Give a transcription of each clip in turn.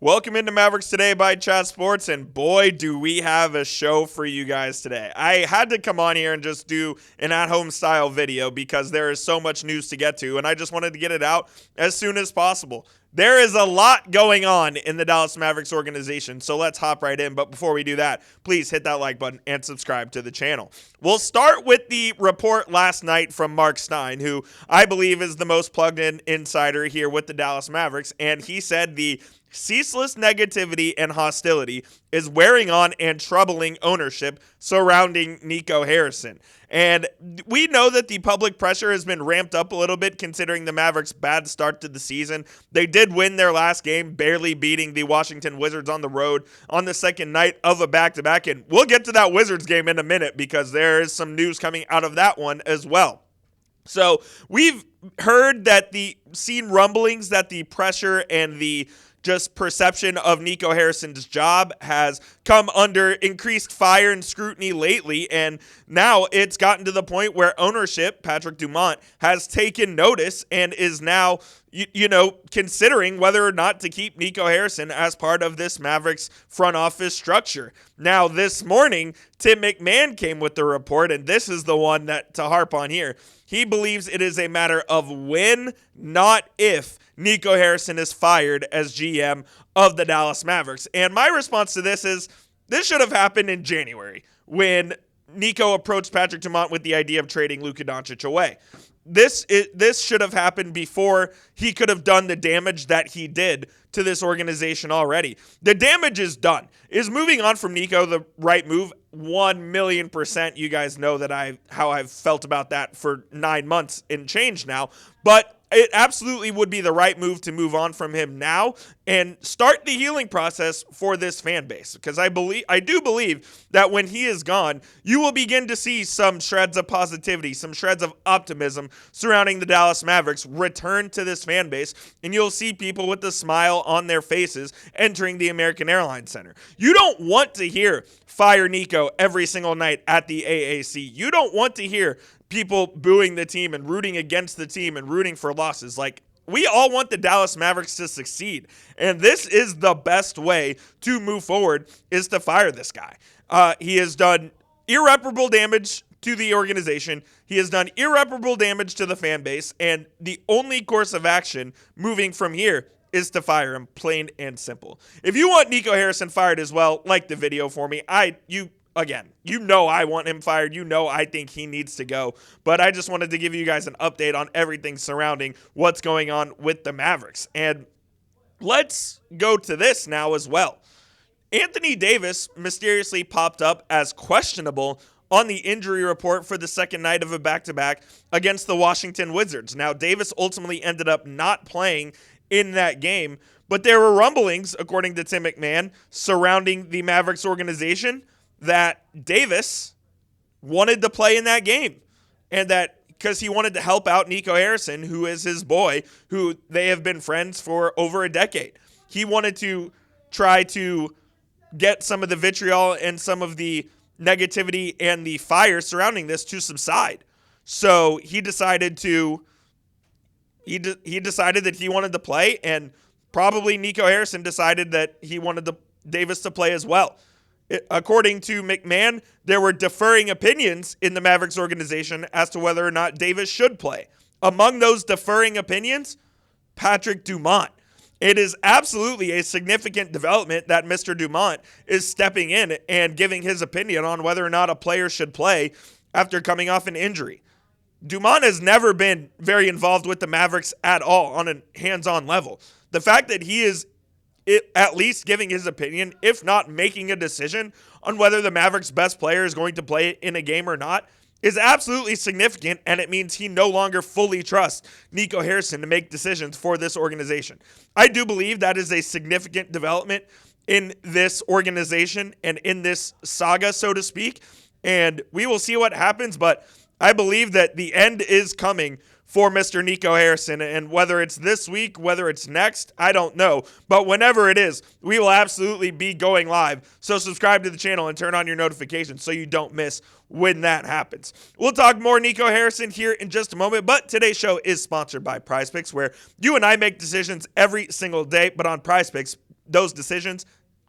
Welcome into Mavericks Today by Chat Sports, and boy, do we have a show for you guys today. I had to come on here and just do an at-home style video because there is so much news to get to, and I just wanted to get it out as soon as possible. There is a lot going on in the Dallas Mavericks organization, so let's hop right in. But before we do that, please hit that like button and subscribe to the channel. We'll start with the report last night from Mark Stein, who I believe is the most plugged-in insider here with the Dallas Mavericks, and he said the ceaseless negativity and hostility is wearing on and troubling ownership surrounding Nico Harrison. And we know that the public pressure has been ramped up a little bit considering the Mavericks' bad start to the season. They did win their last game, barely beating the Washington Wizards on the road on the second night of a back-to-back. And we'll get to that Wizards game in a minute because there is some news coming out of that one as well. So we've heard that seen rumblings that the pressure and the just perception of Nico Harrison's job has come under increased fire and scrutiny lately, and now it's gotten to the point where ownership, Patrick Dumont, has taken notice and is now, considering whether or not to keep Nico Harrison as part of this Mavericks front office structure. Now, this morning, Tim MacMahon came with the report, and this is the one that to harp on here. He believes it is a matter of when, not if, Nico Harrison is fired as GM of the Dallas Mavericks. And my response to this is, this should have happened in January when Nico approached Patrick Dumont with the idea of trading Luka Doncic away. This should have happened before he could have done the damage that he did to this organization already. The damage is done. Is moving on from Nico the right move? 1,000,000%. You guys know that how I've felt about that for 9 months and change now. But it absolutely would be the right move to move on from him now and start the healing process for this fan base. Because I do believe that when he is gone, you will begin to see some shreds of positivity, some shreds of optimism surrounding the Dallas Mavericks return to this fan base, and you'll see people with a smile on their faces entering the American Airlines Center. You don't want to hear fire Nico every single night at the AAC. You don't want to hear people booing the team and rooting against the team and rooting for losses. Like, we all want the Dallas Mavericks to succeed, and this is the best way to move forward is to fire this guy. He has done irreparable damage to the organization. He has done irreparable damage to the fan base, and the only course of action moving from here is to fire him, plain and simple. If you want Nico Harrison fired as well, like the video for me. Again, I want him fired. I think he needs to go. But I just wanted to give you guys an update on everything surrounding what's going on with the Mavericks. And let's go to this now as well. Anthony Davis mysteriously popped up as questionable on the injury report for the second night of a back-to-back against the Washington Wizards. Now, Davis ultimately ended up not playing in that game, but there were rumblings, according to Tim MacMahon, surrounding the Mavericks organization that Davis wanted to play in that game, and that because he wanted to help out Nico Harrison, who is his boy, who they have been friends for over a decade. He wanted to try to get some of the vitriol and some of the negativity and the fire surrounding this to subside. So he decided that he wanted to play, and probably Nico Harrison decided that he wanted Davis to play as well. According to MacMahon, there were differing opinions in the Mavericks organization as to whether or not Davis should play. Among those differing opinions, Patrick Dumont. It is absolutely a significant development that Mr. Dumont is stepping in and giving his opinion on whether or not a player should play after coming off an injury. Dumont has never been very involved with the Mavericks at all on a hands-on level. The fact that he is at least giving his opinion, if not making a decision on whether the Mavericks' best player is going to play in a game or not, is absolutely significant, and it means he no longer fully trusts Nico Harrison to make decisions for this organization. I do believe that is a significant development in this organization and in this saga, so to speak, and we will see what happens, but I believe that the end is coming for Mr. Nico Harrison, and whether it's this week, whether it's next, I don't know. But whenever it is, we will absolutely be going live. So subscribe to the channel and turn on your notifications so you don't miss when that happens. We'll talk more Nico Harrison here in just a moment, but today's show is sponsored by PrizePicks, where you and I make decisions every single day, but on PrizePicks, those decisions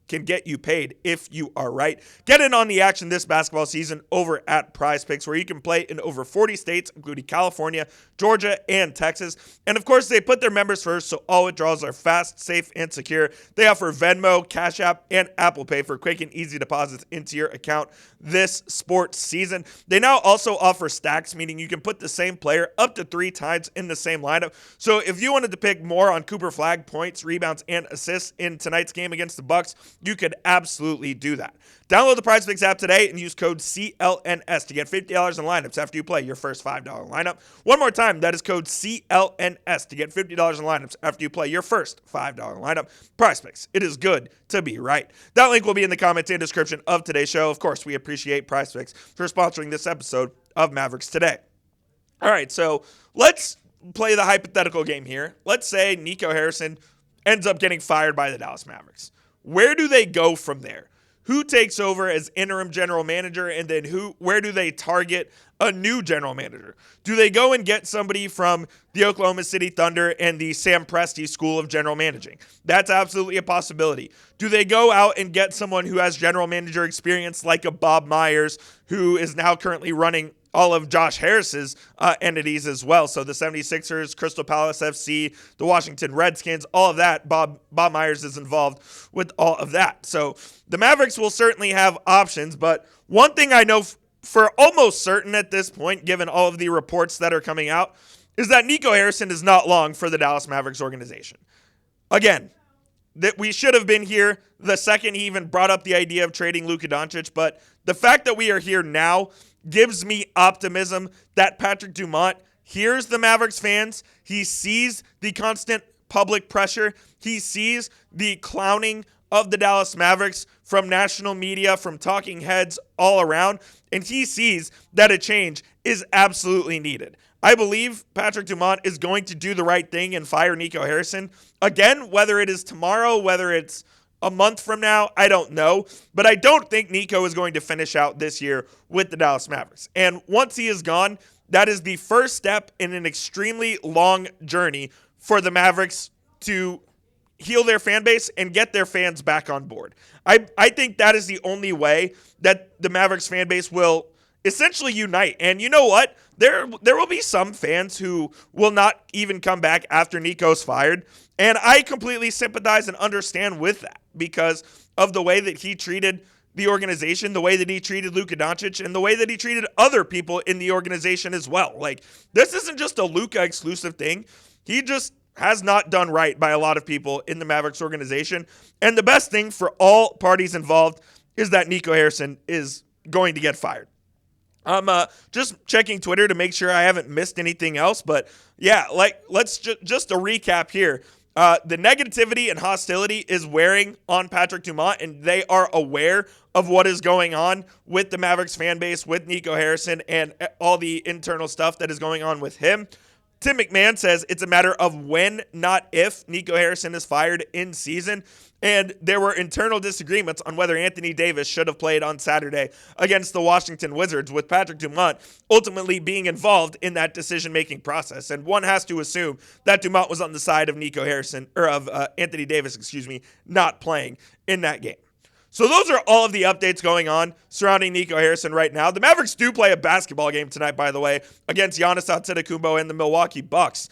can get you paid if you are right. Get in on the action this basketball season over at Prize Picks, where you can play in over 40 states, including California, Georgia, and Texas. And of course, they put their members first, so all withdrawals are fast, safe, and secure. They offer Venmo, Cash App, and Apple Pay for quick and easy deposits into your account this sports season. They now also offer stacks, meaning you can put the same player up to 3 times in the same lineup. So if you wanted to pick more on Cooper Flagg, points, rebounds, and assists in tonight's game against the Bucks, you could absolutely do that. Download the Prize Picks app today and use code CLNS to get $50 in lineups after you play your first $5 lineup. One more time, that is code CLNS to get $50 in lineups after you play your first $5 lineup. Prize Picks, it is good to be right. That link will be in the comments and description of today's show. Of course, we appreciate Prize Picks for sponsoring this episode of Mavericks Today. All right, so let's play the hypothetical game here. Let's say Nico Harrison ends up getting fired by the Dallas Mavericks. Where do they go from there? Who takes over as interim general manager, and then where do they target a new general manager? Do they go and get somebody from the Oklahoma City Thunder and the Sam Presti School of General Managing? That's absolutely a possibility. Do they go out and get someone who has general manager experience like a Bob Myers, who is now currently running all of Josh Harris's entities as well? So the 76ers, Crystal Palace FC, the Washington Redskins, all of that, Bob Myers is involved with all of that. So the Mavericks will certainly have options, but one thing I know for almost certain at this point, given all of the reports that are coming out, is that Nico Harrison is not long for the Dallas Mavericks organization. Again, that we should have been here the second he even brought up the idea of trading Luka Doncic, but the fact that we are here now gives me optimism that Patrick Dumont hears the Mavericks fans. He sees the constant public pressure. He sees the clowning of the Dallas Mavericks from national media, from talking heads all around, and he sees that a change is absolutely needed. I believe Patrick Dumont is going to do the right thing and fire Nico Harrison. Again, whether it is tomorrow, whether it's a month from now, I don't know. But I don't think Nico is going to finish out this year with the Dallas Mavericks. And once he is gone, that is the first step in an extremely long journey for the Mavericks to heal their fan base and get their fans back on board. I think that is the only way that the Mavericks fan base will essentially unite. And you know what? There will be some fans who will not even come back after Nico's fired. And I completely sympathize and understand with that because of the way that he treated the organization, the way that he treated Luka Doncic, and the way that he treated other people in the organization as well. Like, this isn't just a Luka exclusive thing. He just has not done right by a lot of people in the Mavericks organization. And the best thing for all parties involved is that Nico Harrison is going to get fired. I'm just checking Twitter to make sure I haven't missed anything else. But yeah, let's just a recap here. The negativity and hostility is wearing on Patrick Dumont, and they are aware of what is going on with the Mavericks fan base, with Nico Harrison, and all the internal stuff that is going on with him. Tim MacMahon says it's a matter of when, not if, Nico Harrison is fired in season. And there were internal disagreements on whether Anthony Davis should have played on Saturday against the Washington Wizards, with Patrick Dumont ultimately being involved in that decision-making process. And one has to assume that Dumont was on the side of Anthony Davis, not playing in that game. So those are all of the updates going on surrounding Nico Harrison right now. The Mavericks do play a basketball game tonight, by the way, against Giannis Antetokounmpo and the Milwaukee Bucks.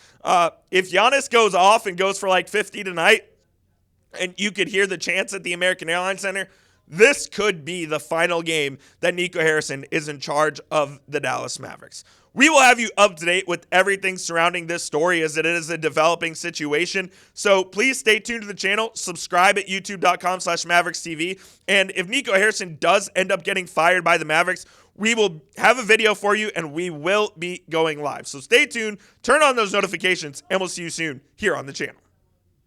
If Giannis goes off and goes for like 50 tonight, and you could hear the chants at the American Airlines Center, this could be the final game that Nico Harrison is in charge of the Dallas Mavericks. We will have you up to date with everything surrounding this story as it is a developing situation. So please stay tuned to the channel. Subscribe at youtube.com/MavericksTV. And if Nico Harrison does end up getting fired by the Mavericks, we will have a video for you and we will be going live. So stay tuned, turn on those notifications, and we'll see you soon here on the channel.